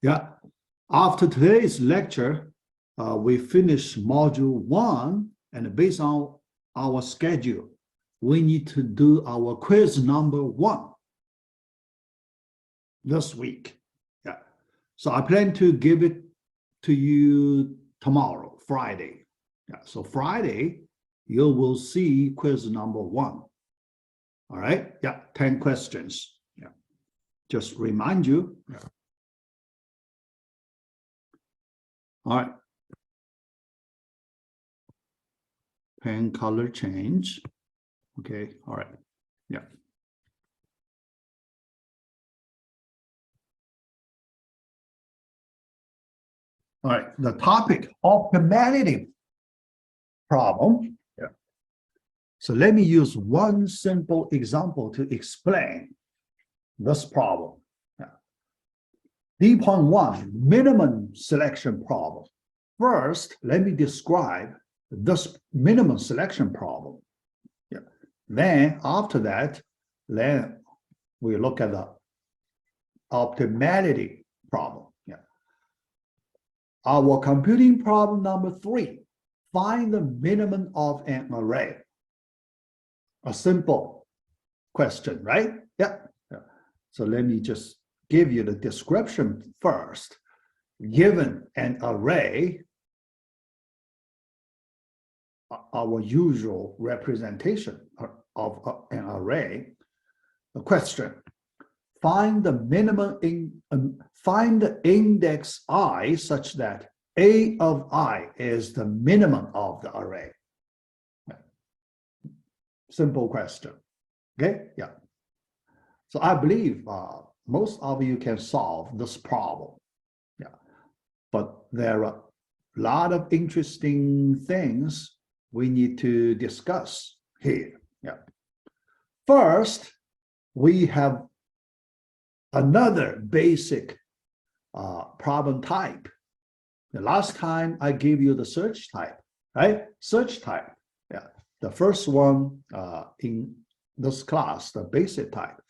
Yeah. After today's lecture, we finish module 1, and based on our schedule, we need to do our quiz number 1 this week. Yeah. So I plan to give it to you tomorrow, Friday. Yeah. So Friday, you will see quiz number 1. All right. Yeah. 10 questions. Yeah. Just remind you. Yeah. All right. Pen color change. Okay. All right. Yeah. All right. The topic, optimality problem. Yeah. So let me use one simple example to explain this problem. Yeah. D.1, minimum selection problem. First, let me describe this minimum selection problem. Yeah. Then after that, then we look at the optimality problem. Yeah. Our computing problem number 3, find the minimum of an array. A simple question, right? Yeah. Yeah. So let me just give you the description first. Given an array, our usual representation of an array, the question, find the minimum find the index I such that A of I is the minimum of the array. Simple question. Okay, yeah. So I believe most of you can solve this problem. Yeah, but there are a lot of interesting things we need to discuss here. Yeah. First, we have another basic problem type. The last time I gave you the search type, right? Search type. Yeah. The first one in this class, the basic type.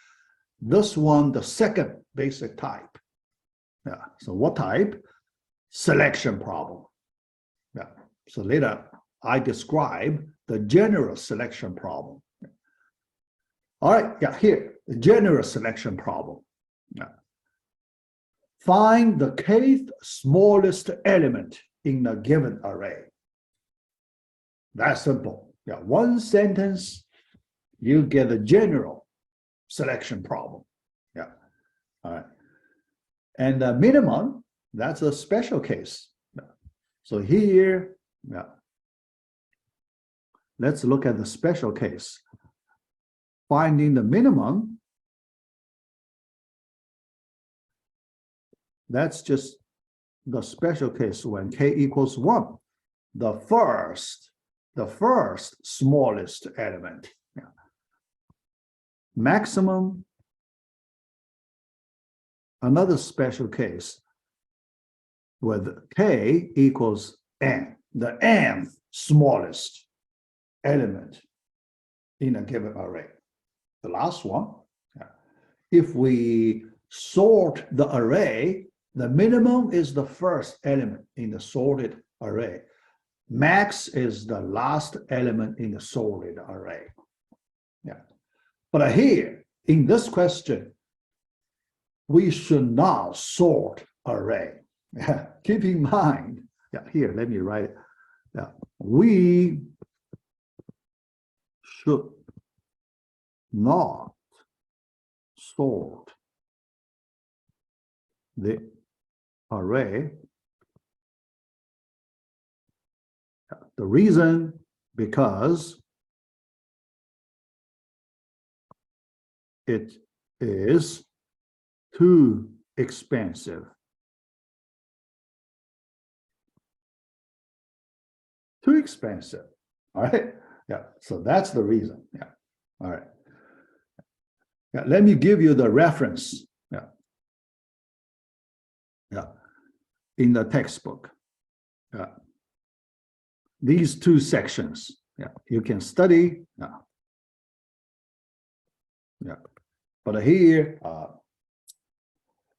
This one, the second basic type. Yeah. So what type? Selection problem. Yeah. So later I describe the general selection problem. All right. Yeah. Here, the general selection problem. Yeah. Find the kth smallest element in a given array. That's simple. Yeah. One sentence, you get a general selection problem. Yeah. All right. And the minimum, that's a special case. So here, yeah, let's look at the special case. Finding the minimum, that's just the special case when k equals 1. The first smallest element. Yeah. Maximum, another special case with k equals n, the nth smallest element in a given array. The last one, yeah. If we sort the array, the minimum is the first element in the sorted array. Max is the last element in the sorted array. Yeah. But here, in this question, we should not sort array. Keep in mind, yeah, here, let me write it. Yeah. We should not sort the array. The reason, because it is too expensive. Too expensive. All right. Yeah. So that's the reason. Yeah. All right. Yeah. Let me give you the reference. Yeah. Yeah. In the textbook. Yeah. These two sections. Yeah. You can study. Yeah. Yeah. But here,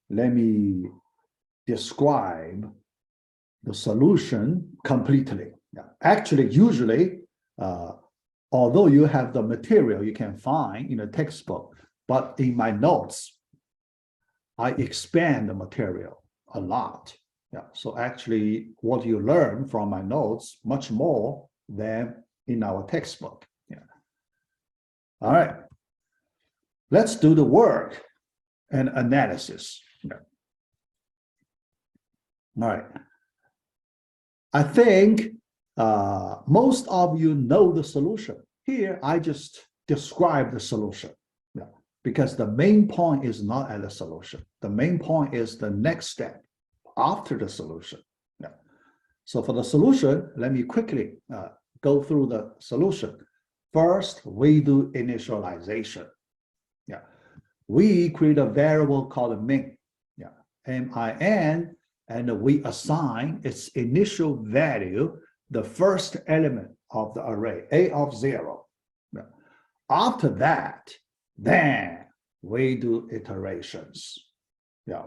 let me describe the solution completely. Yeah. Actually, usually, although you have the material you can find in a textbook, but in my notes, I expand the material a lot. Yeah. So actually, what you learn from my notes much more than in our textbook. Yeah. All right. Let's do the work and analysis. Yeah. All right. I think most of you know the solution. Here, I just describe the solution. Yeah. Because the main point is not at the solution. The main point is the next step after the solution. Yeah. So for the solution, let me quickly go through the solution. First, we do initialization. Yeah. We create a variable called min. Yeah. min, and we assign its initial value, the first element of the array, a of 0. Yeah. After that, then we do iterations. Yeah.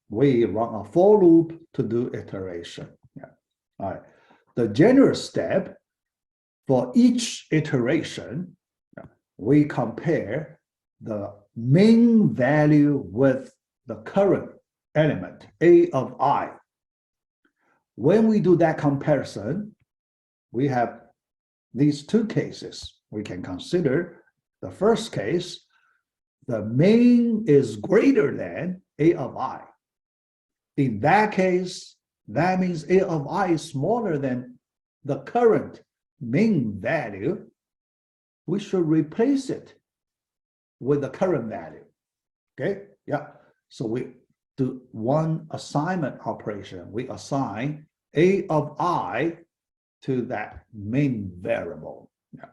We run a for loop to do iteration. Yeah. All right. The general step for each iteration, we compare the min value with the current element, a of I. When we do that comparison, we have these two cases we can consider. The first case, the min is greater than a of I. In that case, that means a of I is smaller than the current min value. We should replace it with the current value. Okay, yeah. So we do one assignment operation. We assign a of I to that min variable. Yeah.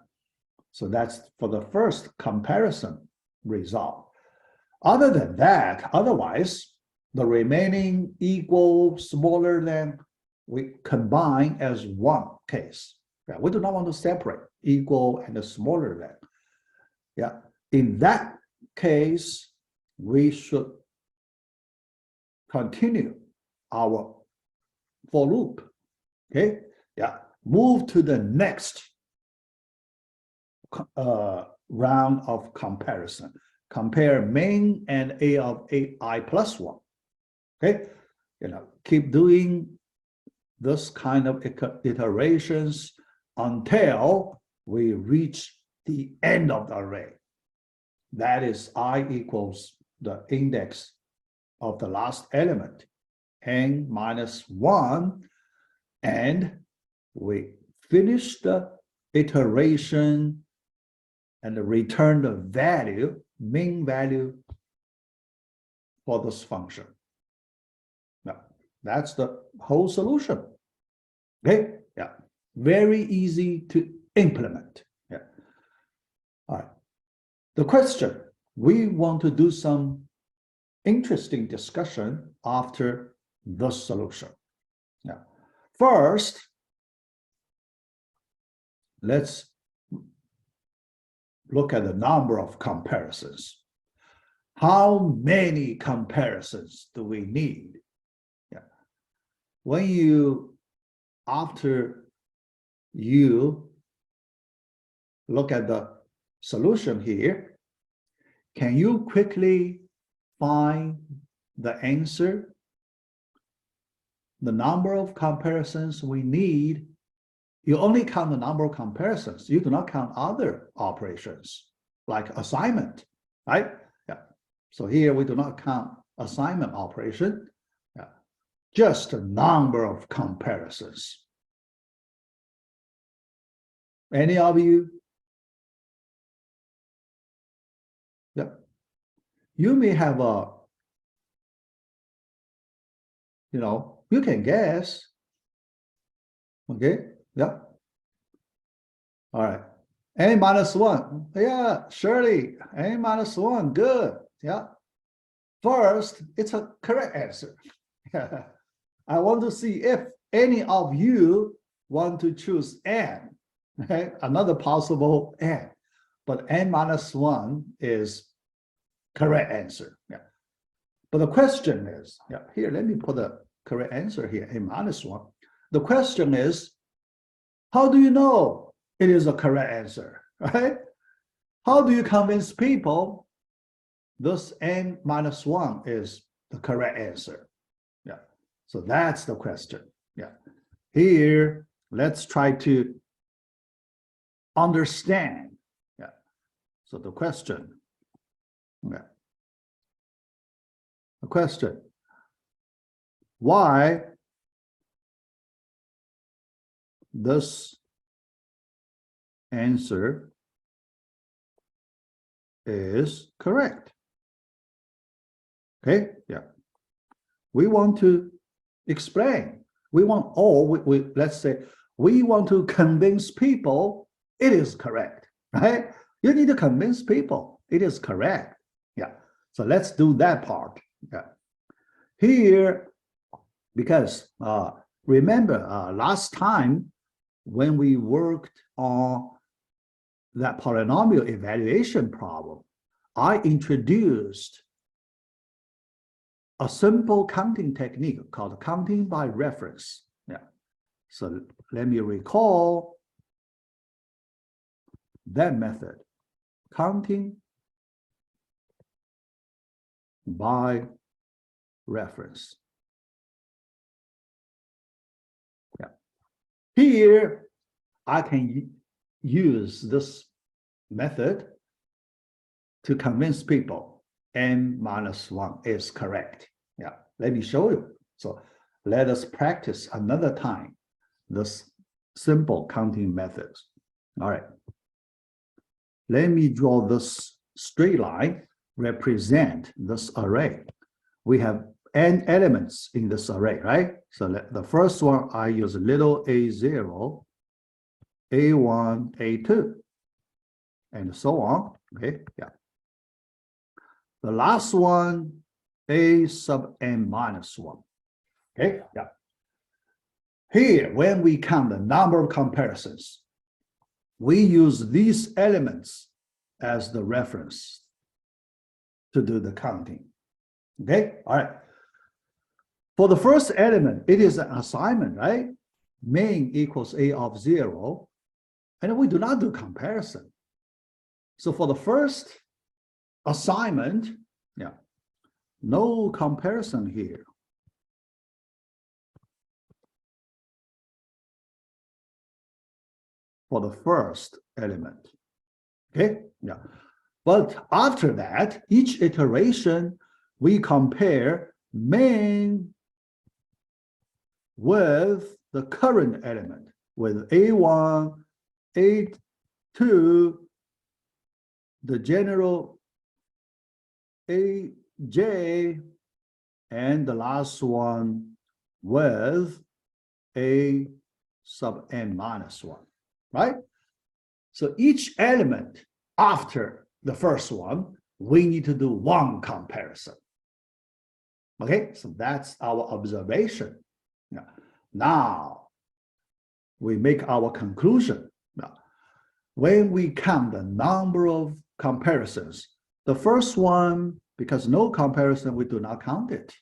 So that's for the first comparison result. Other than that, otherwise, the remaining equal, smaller than, we combine as one case. Yeah. We do not want to separate equal and smaller than. Yeah. In that case, we should continue our for loop. Okay, yeah. Move to the next round of comparison. Compare min and a of I plus 1. Okay, keep doing this kind of iterations until we reach the end of the array. That is I equals the index of the last element, n minus 1, and we finish the iteration and return the value, min value, for this function. Now, that's the whole solution. Okay, yeah, very easy to implement. Yeah. All right. The question, we want to do some interesting discussion after the solution. Yeah. First, let's look at the number of comparisons. How many comparisons do we need? Yeah. When after you look at the solution here, can you quickly find the answer? The number of comparisons we need, you only count the number of comparisons. You do not count other operations like assignment, right? Yeah. So here we do not count assignment operation. Yeah. Just a number of comparisons. Any of you? Yeah. You may have a, you can guess. Okay, yeah. All right. N minus 1. Yeah, surely. N minus 1. Good. Yeah. First, it's a correct answer. I want to see if any of you want to choose N. Okay? Another possible N. But N minus 1 is correct answer. Yeah. But the question is, yeah, here, let me put a correct answer here, a minus 1. The question is, how do you know it is a correct answer, right? How do you convince people this n minus 1 is the correct answer? Yeah, so that's the question. Yeah, here, let's try to understand. Yeah, so the question. Yeah. The question, why this answer is correct? Okay, yeah. We want to explain. We want, let's say, we want to convince people it is correct, right? You need to convince people it is correct. Yeah, so let's do that part. Yeah. Here, because remember last time when we worked on that polynomial evaluation problem, I introduced a simple counting technique called counting by reference. Yeah. So let me recall that method, counting by reference. Yeah. Here, I can use this method to convince people n minus 1 is correct. Yeah, let me show you. So let us practice another time this simple counting methods. All right. Let me draw this straight line, represent this array. We have n elements in this array, right? So the first one, I use little a0, a1, a2, and so on. Okay, yeah. The last one, a sub n minus 1. Okay, yeah. Here, when we count the number of comparisons, we use these elements as the reference to do the counting. Okay, all right. For the first element, it is an assignment, right? Main equals a of 0, and we do not do comparison. So for the first assignment, yeah, no comparison here. For the first element, okay, yeah. But after that, each iteration, we compare main with the current element, with A1, A2, the general AJ, and the last one with A sub n minus 1, right? So each element after the first one, we need to do one comparison. Okay, so that's our observation. Yeah. Now, we make our conclusion. Now, when we count the number of comparisons, the first one, because no comparison, we do not count it.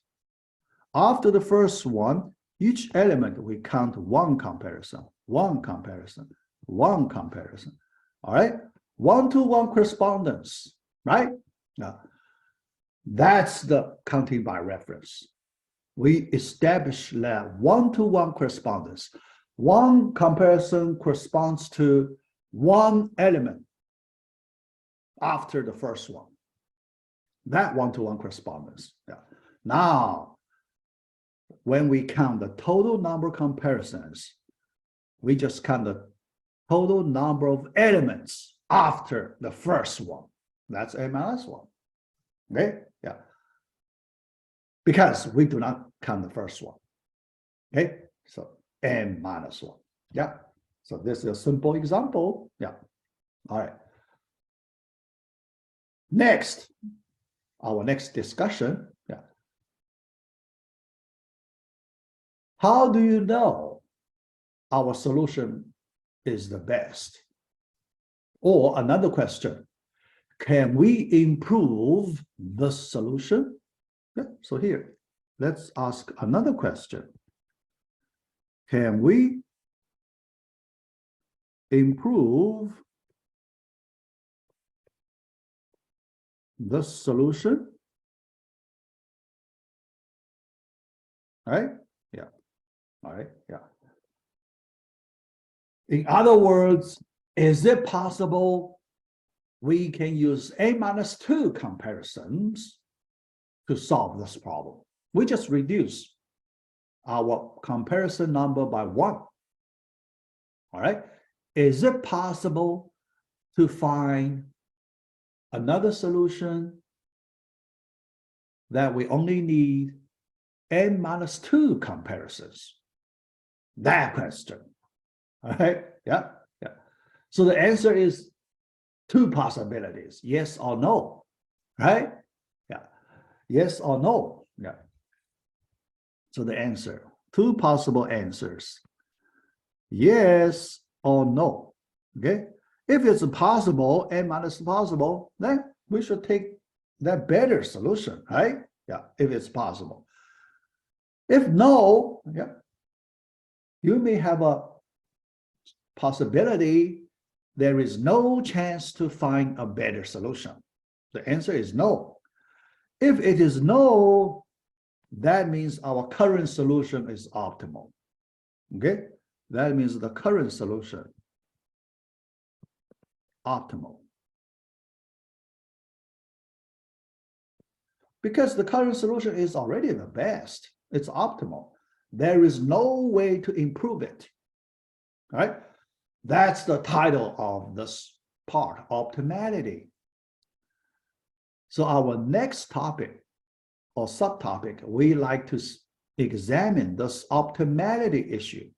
After the first one, each element, we count one comparison, one comparison, one comparison. All right, one-to-one correspondence, right? Now, that's the counting by reference. We establish that one-to-one correspondence. One comparison corresponds to one element after the first one. That one-to-one correspondence. Yeah. Now, when we count the total number of comparisons, we just count the total number of elements after the first one. That's n minus 1. Okay, yeah. Because we do not count the first one. Okay, so n minus 1. Yeah. So this is a simple example. Yeah. All right. Next, our next discussion. Yeah. How do you know our solution is the best? Or another question, can we improve the solution? Yeah, so here, let's ask another question. Can we improve the solution? Right? Yeah. All right. Yeah. In other words, is it possible we can use n-2 comparisons to solve this problem? We just reduce our comparison number by 1. All right. Is it possible to find another solution that we only need n-2 comparisons? That question. All right. Yeah. Yeah. So the answer is 2 possibilities, yes or no. Right? Yeah. Yes or no. Yeah. So the answer, 2 possible answers. Yes or no. Okay. If it's possible, n-minus possible, then we should take that better solution, right? Yeah, if it's possible. If no, yeah, you may have a possibility there is no chance to find a better solution. The answer is no. If it is no, that means our current solution is optimal. Okay, that means the current solution optimal. Because the current solution is already the best, it's optimal. There is no way to improve it. Right? That's the title of this part, optimality. So our next topic or subtopic, we like to examine this optimality issue.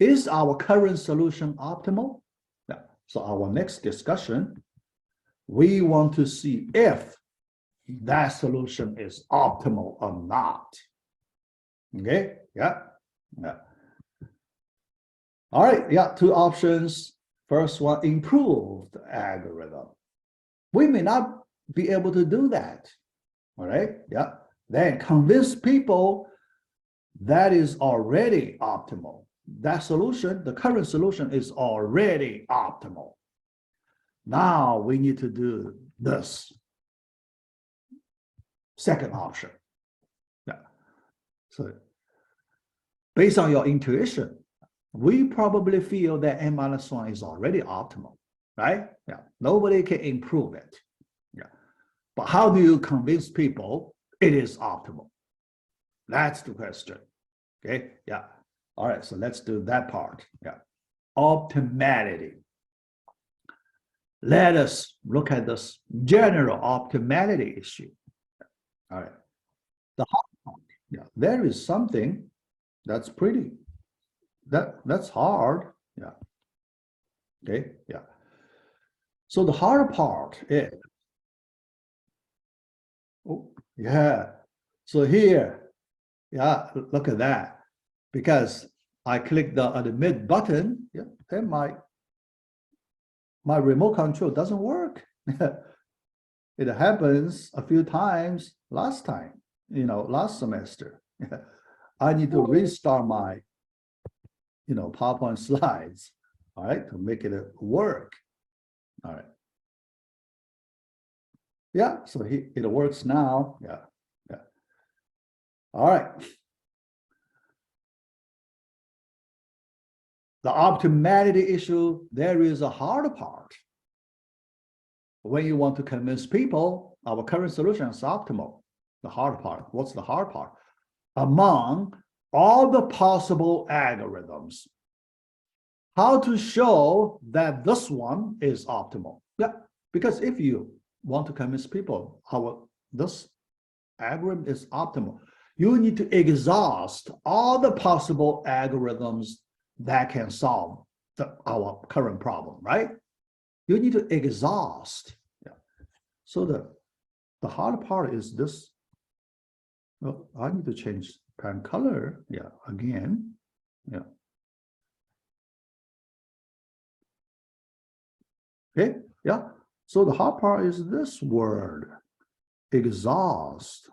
Is our current solution optimal? Yeah. So our next discussion, we want to see if that solution is optimal or not. Okay, yeah, yeah. All right, yeah, 2 options. First one, improved algorithm. We may not be able to do that. All right, yeah. Then convince people that is already optimal. That solution, the current solution is already optimal. Now we need to do this. Second option. Yeah. So based on your intuition, we probably feel that n-1 is already optimal, right? Yeah. Nobody can improve it. Yeah. But how do you convince people it is optimal? That's the question. Okay. Yeah. All right. So let's do that part. Yeah. Optimality. Let us look at this general optimality issue. All right. The hard part. Yeah. There is something that's pretty. That's hard. Yeah. Okay. Yeah. So the hard part is, oh, yeah. So here, yeah, look at that. Because I click the admit button, yeah, then my remote control doesn't work. It happens a few times last time, last semester. I need to restart my, PowerPoint slides, all right, to make it work. All right. Yeah, so it works now. Yeah, yeah. All right. The optimality issue, there is a hard part. When you want to convince people our current solution is optimal, the hard part. What's the hard part? Among all the possible algorithms, how to show that this one is optimal? Yeah, because if you want to convince people this algorithm is optimal, you need to exhaust all the possible algorithms that can solve our current problem, right? You need to exhaust. Yeah. So the hard part is this. Well, I need to change parent color. Yeah, again. Yeah. Okay. Yeah. So the hard part is this word, exhaust.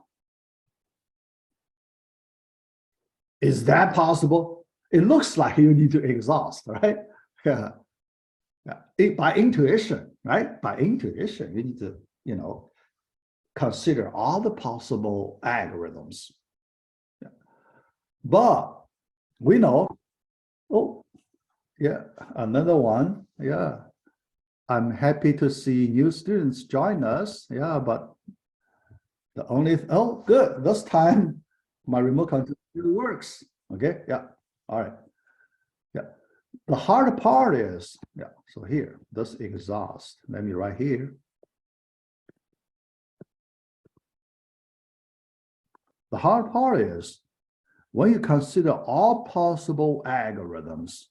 Is that possible? It looks like you need to exhaust, right? Yeah. By intuition, right? By intuition, you need to, consider all the possible algorithms. Yeah. But we know, oh, yeah, another one. Yeah. I'm happy to see new students join us. Yeah, but the only, oh, good. This time my remote control works. Okay. Yeah. All right. Yeah. The hard part is, yeah. So here, this exhaust. Let me write here. The hard part is when you consider all possible algorithms,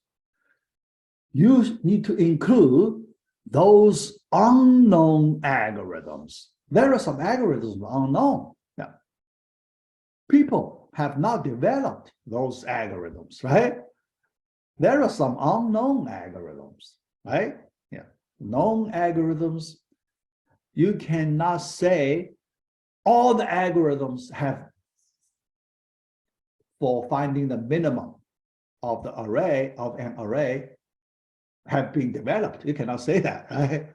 you need to include those unknown algorithms. There are some algorithms unknown. Yeah. People have not developed those algorithms, right? There are some unknown algorithms, right? Yeah. Known algorithms, you cannot say all the algorithms have for finding the minimum of the array of an array have been developed. You cannot say that, right?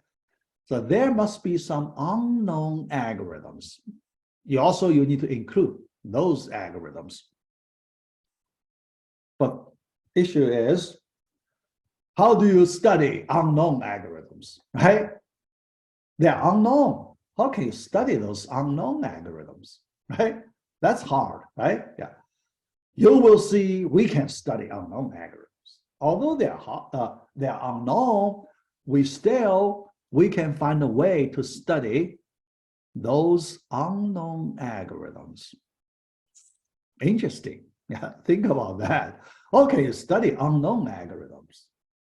So there must be some unknown algorithms. You need to include those algorithms. But issue is, how do you study unknown algorithms, right? They're unknown. How can you study those unknown algorithms, right? That's hard, right? Yeah. You will see we can study unknown algorithms. Although they're unknown, we can find a way to study those unknown algorithms. Interesting. Yeah, think about that. Okay, study unknown algorithms.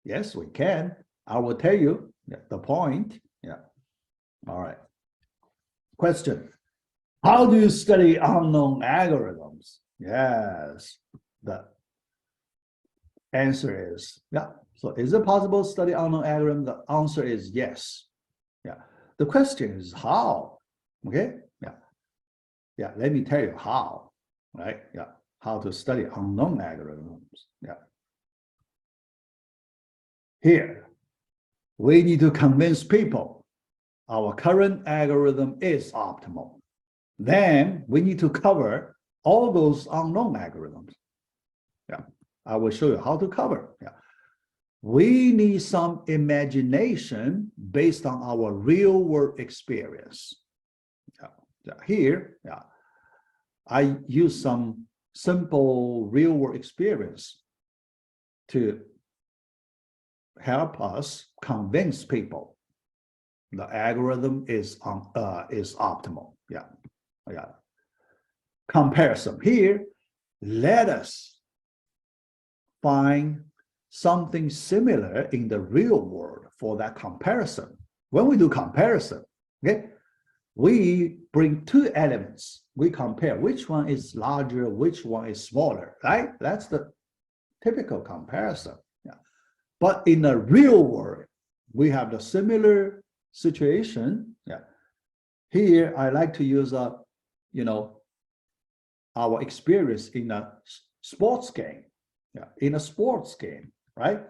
Yes, we can. I will tell you the point. Yeah. All right. Question. How do you study unknown algorithms? Yes. The answer is, yeah. So is it possible to study unknown algorithms? The answer is yes. Yeah. The question is how? Okay. Yeah. Yeah. Let me tell you how. Right. Yeah. How to study unknown algorithms. Yeah. Here, we need to convince people our current algorithm is optimal. Then we need to cover all those unknown algorithms. Yeah. I will show you how to cover. Yeah. We need some imagination based on our real world experience. Yeah. Here, yeah, I use some simple real world experience to help us convince people the algorithm is optimal. Yeah. Yeah. Comparison. Here, let us find something similar in the real world for that comparison. When we do comparison, okay, we bring two elements. We compare which one is larger, which one is smaller, right? That's the typical comparison. Yeah. But in the real world, we have the similar situation. Yeah. Here, I like to use our experience in a sports game. Yeah, in a sports game, right?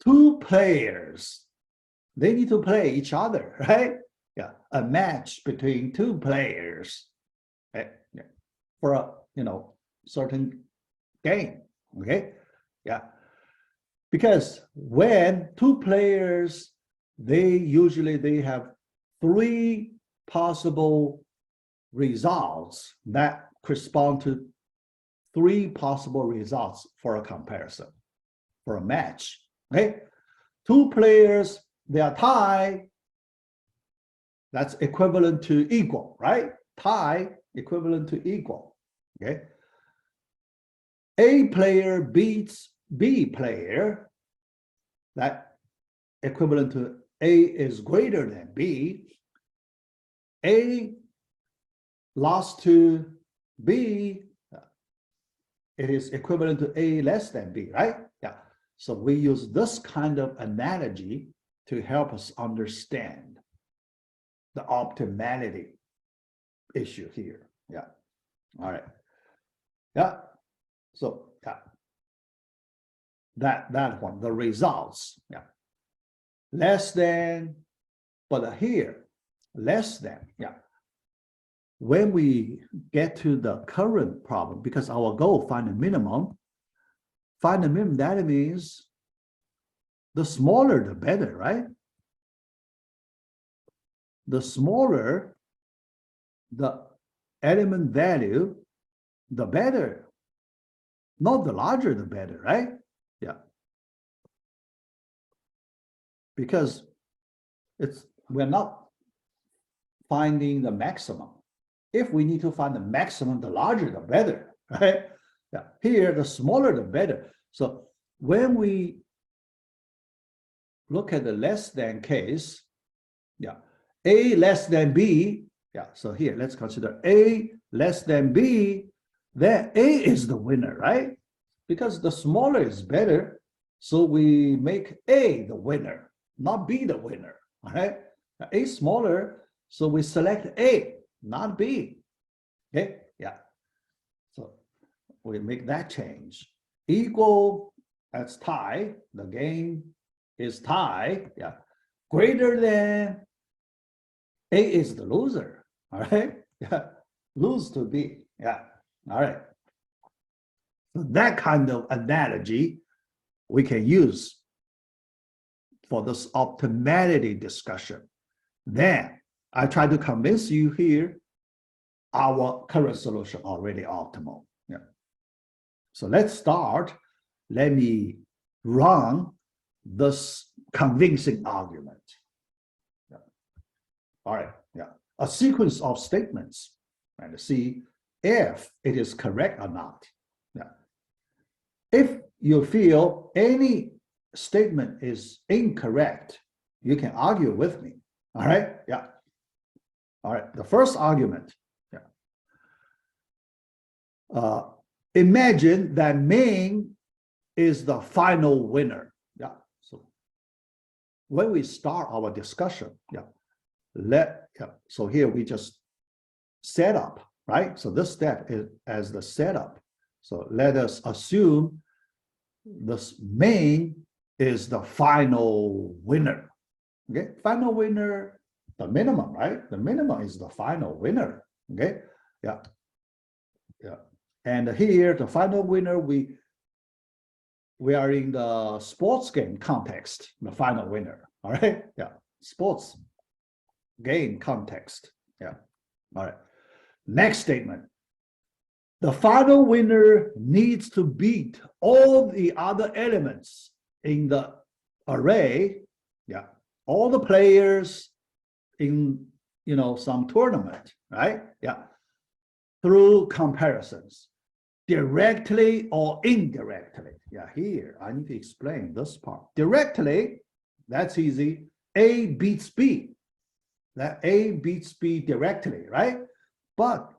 Two players, they need to play each other, right? Yeah, a match between two players, right? Yeah. For a certain game. Okay, yeah. Because when two players, they have three possible results that correspond to three possible results for a comparison, for a match. Okay, two players, they are tied. That's equivalent to equal, right? Tie equivalent to equal. Okay. A player beats B player. That equivalent to A is greater than B. A lost to B, it is equivalent to A less than B, right? Yeah. So we use this kind of analogy to help us understand the optimality issue here. Yeah. All right. Yeah. So yeah, that one, the results, yeah, less than, but here, less than, yeah. When we get to the current problem, because our goal, find the minimum, that means the smaller the better, right? The smaller the element value, the better. Not the larger the better, right? Yeah. Because we're not finding the maximum. If we need to find the maximum, the larger the better, right? Yeah. Here, the smaller the better. So when we look at the less than case, yeah, A less than B, yeah, so here, let's consider A less than B, then A is the winner, right? Because the smaller is better, so we make A the winner, not B the winner, all right? A smaller, so we select A, not B, okay? Yeah, so we make that change. Equal, that's tie, the game is tie, yeah. Greater than, A is the loser, all right? Yeah, lose to B, yeah, all right. So that kind of analogy we can use for this optimality discussion. Then I try to convince you here, our current solution already optimal. Yeah. So let's start. Let me run this convincing argument. Yeah. All right. Yeah. A sequence of statements and see if it is correct or not. Yeah. If you feel any statement is incorrect, you can argue with me. All right. Yeah. All right. The first argument. Yeah. Imagine that main is the final winner. Yeah. So when we start our discussion, yeah, so here we just set up, right? So this step is as the setup. So let us assume this main is the final winner. Okay, final winner, the minimum, right? The minimum is the final winner. Okay, yeah, yeah. And here, the final winner, we are in the sports game context, the final winner. All right, yeah, sports game context. Yeah, all right. Next statement. The final winner needs to beat all the other elements in the array. Yeah, all the players in some tournament, right? Yeah, through comparisons, directly or indirectly. Yeah, here I need to explain this part. Directly, that's easy. A beats B. That A beats B directly, right? But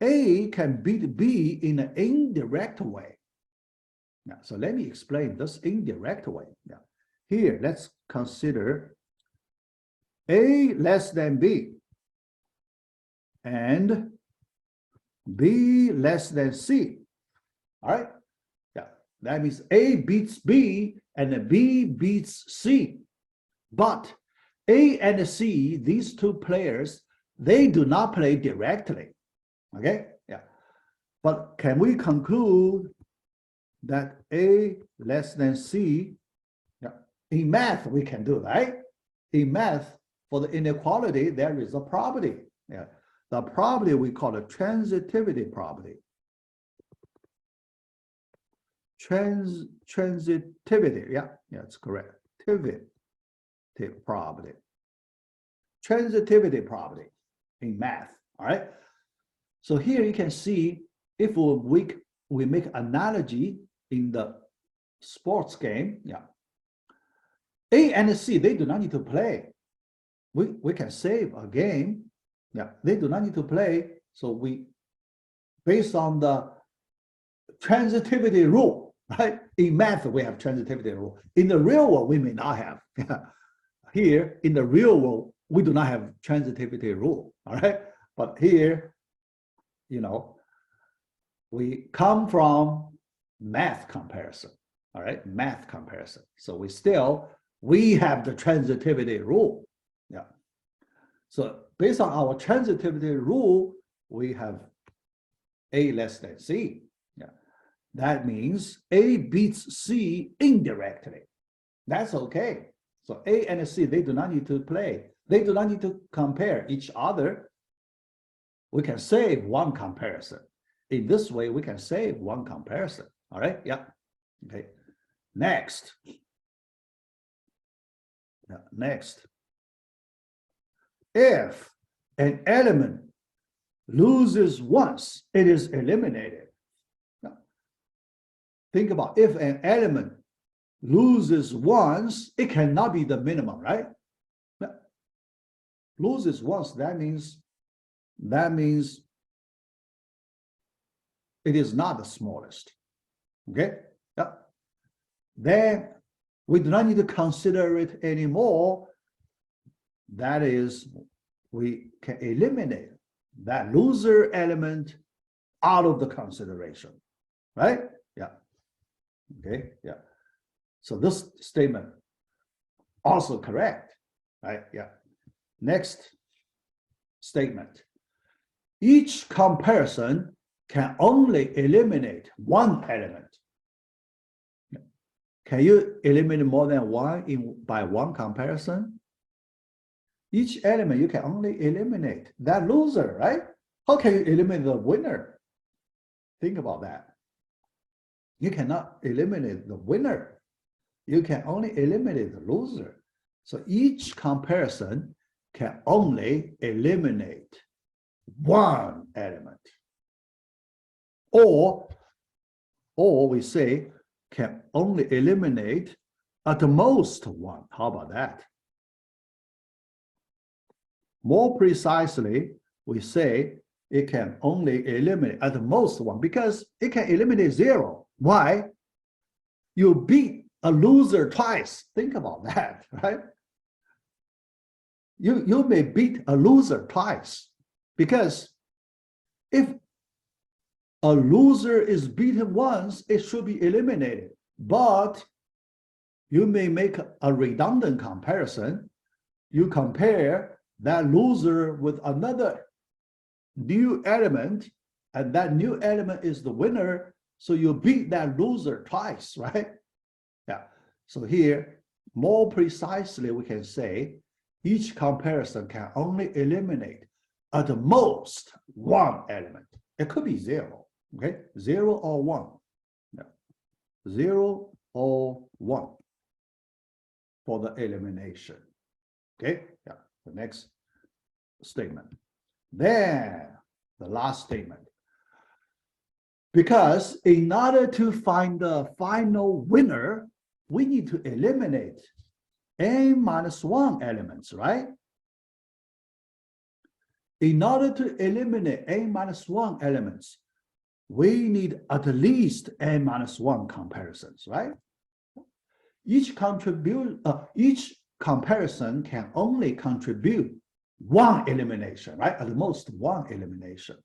A can beat B in an indirect way. Now, so let me explain this indirect way. Yeah. Here, let's consider A less than B and B less than C. All right. Yeah. That means A beats B and B beats C. But A and C, these two players, they do not play directly. Okay. Yeah. But can we conclude that A less than C? Yeah. In math, we can do, right? In math, for the inequality, there is a property. Yeah. The property we call a transitivity property. Transitivity, yeah, it's correct. Property. Transitivity property in math, all right? So here you can see if we make analogy in the sports game, yeah. A and C, they do not need to play. We can save a game. Yeah, they do not need to play. So we, based on the transitivity rule, right? In math, we have transitivity rule. In the real world, we may not have. Here, in the real world, we do not have transitivity rule, all right? But here, we come from math comparison. All right, math comparison. So we have the transitivity rule. Yeah. So based on our transitivity rule, we have A less than C. Yeah. That means A beats C indirectly. That's okay. So A and C, they do not need to play. They do not need to compare each other. We can save one comparison. In this way, we can save one comparison. All right, yeah. Okay. Next. Yeah. Next. If an element loses once, it is eliminated. Now, think about if an element loses once, it cannot be the minimum, right? Now, loses once, that means it is not the smallest. Okay? Yeah. Then we do not need to consider it anymore. That is, we can eliminate that loser element out of the consideration, right? Yeah. Okay. Yeah. So this statement also correct, right? Yeah. Next statement. Each comparison can only eliminate one element. Can you eliminate more than one by one comparison? Each element you can only eliminate that loser, right? How can you eliminate the winner? Think about that. You cannot eliminate the winner. You can only eliminate the loser. So each comparison can only eliminate one element. Or we say can only eliminate at the most one. How about that? More precisely, we say it can only eliminate at the most one because it can eliminate zero. Why? You beat a loser twice. Think about that, right? You may beat a loser twice because if a loser is beaten once, it should be eliminated. But you may make a redundant comparison. You compare that loser with another new element, and that new element is the winner. So you beat that loser twice, right? Yeah. So here, more precisely, we can say each comparison can only eliminate at the most one element. It could be zero, okay? 0 or 1. Yeah. 0 or 1 for the elimination. Okay? Yeah. The next statement. Then the last statement. Because in order to find the final winner, we need to eliminate n-1 elements, right? In order to eliminate n-1 elements, we need at least n-1 comparisons, right? Each comparison can only contribute one elimination, right? At the most one elimination.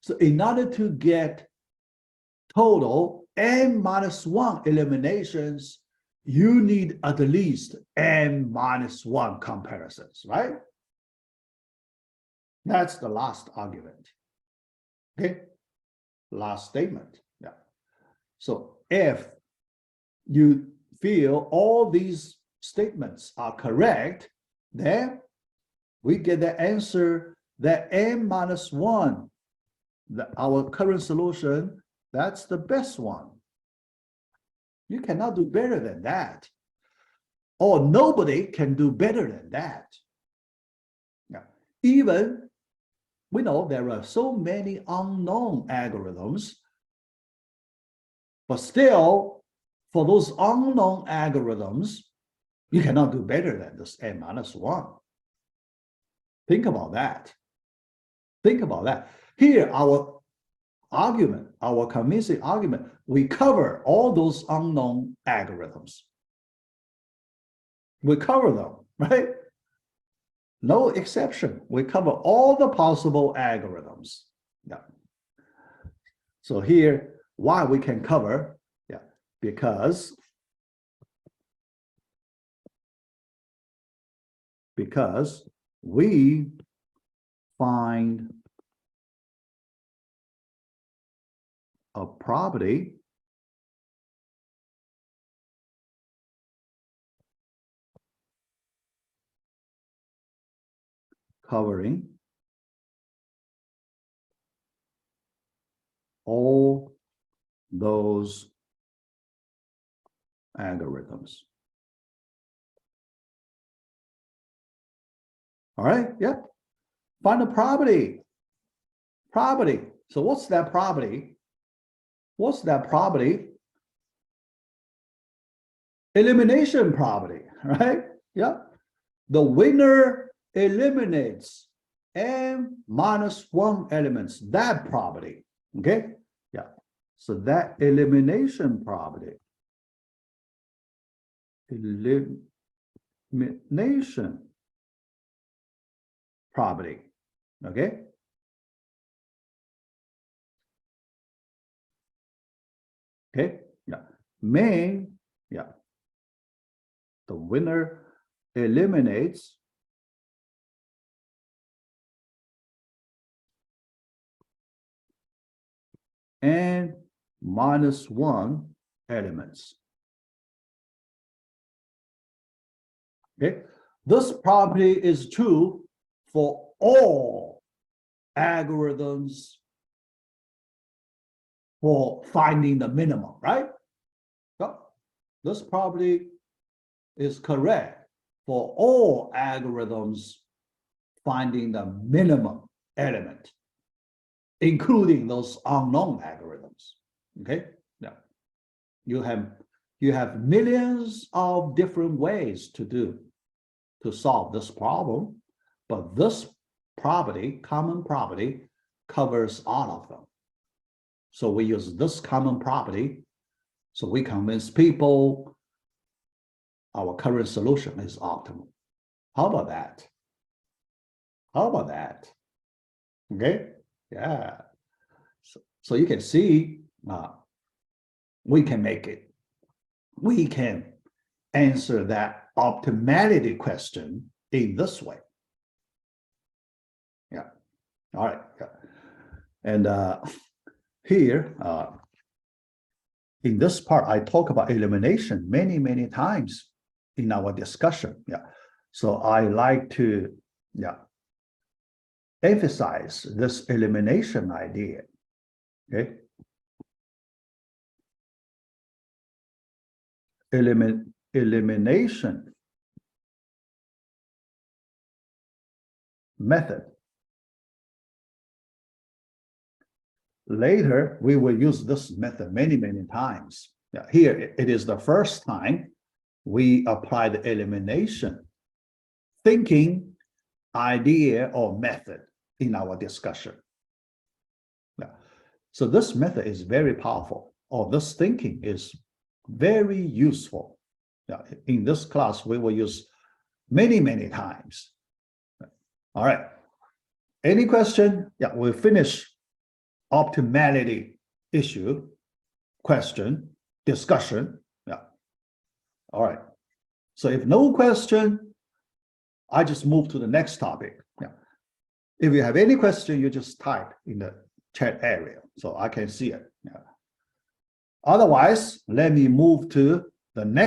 So in order to get total n-1 eliminations, you need at least n-1 comparisons, right? That's the last argument. Okay, last statement. Yeah. So if you feel all these statements are correct, then we get the answer that n-1, our current solution, that's the best one. You cannot do better than that. Or nobody can do better than that. Yeah. Even we know there are so many unknown algorithms, but still, for those unknown algorithms, you cannot do better than this n-1. Think about that. Think about that. Here, our argument, our convincing argument, we cover all those unknown algorithms. We cover them, right? No exception. We cover all the possible algorithms. Yeah. So here, why we can cover, yeah, because we find a property covering all those algorithms. All right, yeah. Find a property. Property. So what's that property? What's that property? Elimination property, right? Yeah. The winner eliminates n minus 1 elements, that property. Okay? Yeah. So that elimination property. Elimination property. Okay? Okay? Yeah. Main, yeah. The winner eliminates n minus 1 elements. Okay, this property is true for all algorithms for finding the minimum, right? So this property is correct for all algorithms finding the minimum element, including those unknown algorithms. Okay, now you have millions of different ways to solve this problem, but this property, common property, covers all of them. So we use this common property, so we convince people our current solution is optimal. How about that? How about that? Okay, yeah. So you can see we can make it. We can answer that optimality question in this way. Yeah. All right. Yeah. And here, in this part, I talk about elimination many times in our discussion. Yeah. So I like to, yeah, emphasize this elimination idea. Okay. Elimination method. Later, we will use this method many times. Yeah, here, it is the first time we apply the elimination thinking idea or method in our discussion. Yeah. So this method is very powerful, or this thinking is very useful. Yeah. In this class, we will use many times. All right. Any question? Yeah, we'll finish optimality issue, question, discussion. Yeah. All right. So if no question, I just move to the next topic. Yeah. If you have any question, you just type in the chat area so I can see it. Yeah. Otherwise, let me move to the next